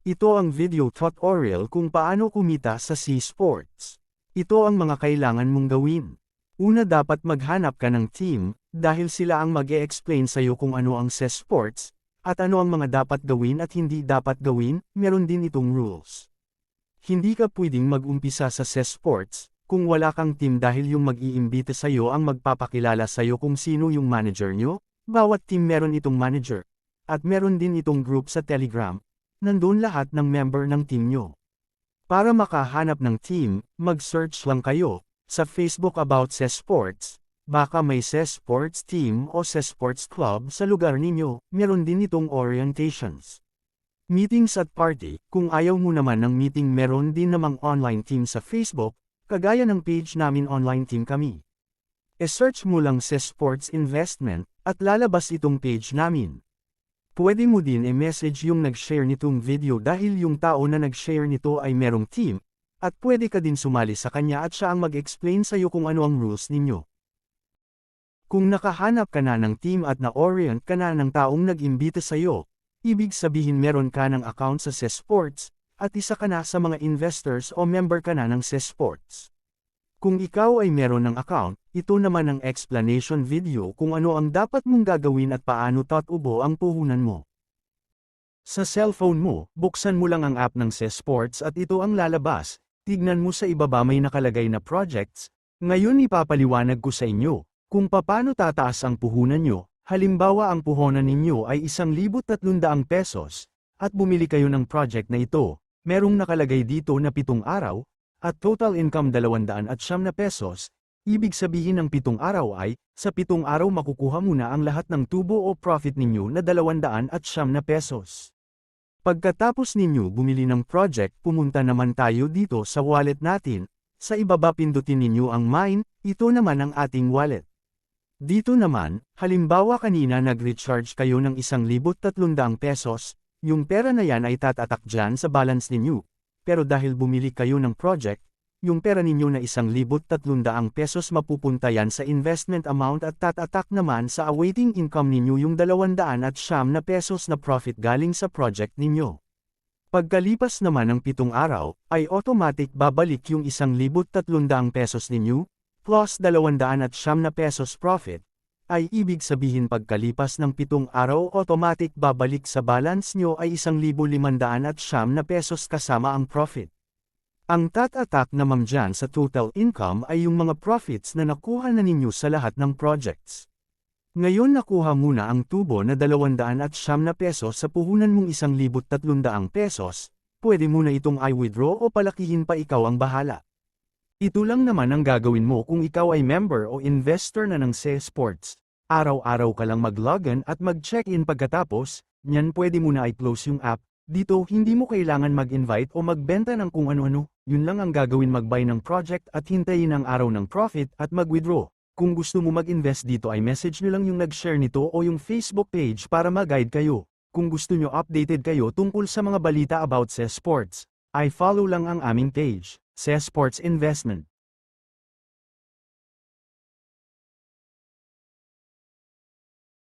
Ito ang video tutorial kung paano kumita sa C-Sports. Ito ang mga kailangan mong gawin. Una, dapat maghanap ka ng team, dahil sila ang mag-e-explain sa'yo kung ano ang C-Sports, at ano ang mga dapat gawin at hindi dapat gawin. Meron din itong rules. Hindi ka pwedeng mag-umpisa sa C-Sports, kung wala kang team, dahil yung mag-iimbita sa'yo ang magpapakilala sa'yo kung sino yung manager nyo. Bawat team meron itong manager. At meron din itong group sa Telegram. Nandun lahat ng member ng team nyo. Para makahanap ng team, mag-search lang kayo sa Facebook about C-Sports. Baka may C-Sports team o C-Sports club sa lugar ninyo. Meron din itong orientations. Meetings at party. Kung ayaw mo naman ng meeting, meron din namang online team sa Facebook, kagaya ng page namin, online team kami. E-search mo lang C-Sports Investment, at lalabas itong page namin. Pwede mo din i-message yung nag-share nitong video, dahil yung tao na nag-share nito ay merong team, at pwede ka din sumali sa kanya at siya ang mag-explain sa'yo kung ano ang rules ninyo. Kung nakahanap ka na ng team at na-orient ka na ng taong nag-imbita sa'yo, ibig sabihin meron ka ng account sa C-Sports, at isa ka na sa mga investors o member ka na ng C-Sports. Kung ikaw ay meron ng account, ito naman ang explanation video kung ano ang dapat mong gagawin at paano tatubo ang puhunan mo. Sa cellphone mo, buksan mo lang ang app ng C-Sports at ito ang lalabas. Tignan mo sa ibaba, may nakalagay na projects. Ngayon ipapaliwanag ko sa inyo kung paano tataas ang puhunan nyo. Halimbawa, ang puhunan ninyo ay 1,300 pesos, at bumili kayo ng project na ito. Merong nakalagay dito na 7 araw, at total income 200 pesos, ibig sabihin ng 7 araw ay, sa 7 araw makukuha mo na ang lahat ng tubo o profit ninyo na 200 pesos. Pagkatapos ninyo bumili ng project, pumunta naman tayo dito sa wallet natin. Sa ibaba pindutin ninyo ang mine, ito naman ang ating wallet. Dito naman, halimbawa kanina nag-recharge kayo ng 1,300 pesos, yung pera na yan ay tatatak dyan sa balance ninyo. Pero dahil bumili kayo ng project, yung pera ninyo na 1,300 pesos mapupunta yan sa investment amount at tatatak naman sa awaiting income ninyo yung 200 pesos na profit galing sa project ninyo. Pagkalipas naman ng 7 araw, ay automatic babalik yung 1,300 pesos ninyo, plus 200 pesos profit, ay ibig sabihin pagkalipas ng 7 araw automatic babalik sa balance nyo ay 1,500 pesos kasama ang profit. Ang tatatak naman dyan sa total income ay yung mga profits na nakuha na ninyo sa lahat ng projects. Ngayon nakuha muna ang tubo na 200 pesos sa puhunan mong 1,300 pesos, pwede mo na itong i-withdraw o palakihin pa, ikaw ang bahala. Ito lang naman ang gagawin mo kung ikaw ay member o investor na ng C-Sports. Araw-araw ka lang mag-login at mag-check-in, pagkatapos, nyan pwede mo na i-close yung app. Dito hindi mo kailangan mag-invite o magbenta ng kung ano-ano, yun lang ang gagawin, mag-buy ng project at hintayin ang araw ng profit at mag-withdraw. Kung gusto mo mag-invest dito ay message nyo lang yung nag-share nito o yung Facebook page para mag-guide kayo. Kung gusto nyo updated kayo tungkol sa mga balita about C-Sports, ay follow lang ang aming page, C-Sports Investment.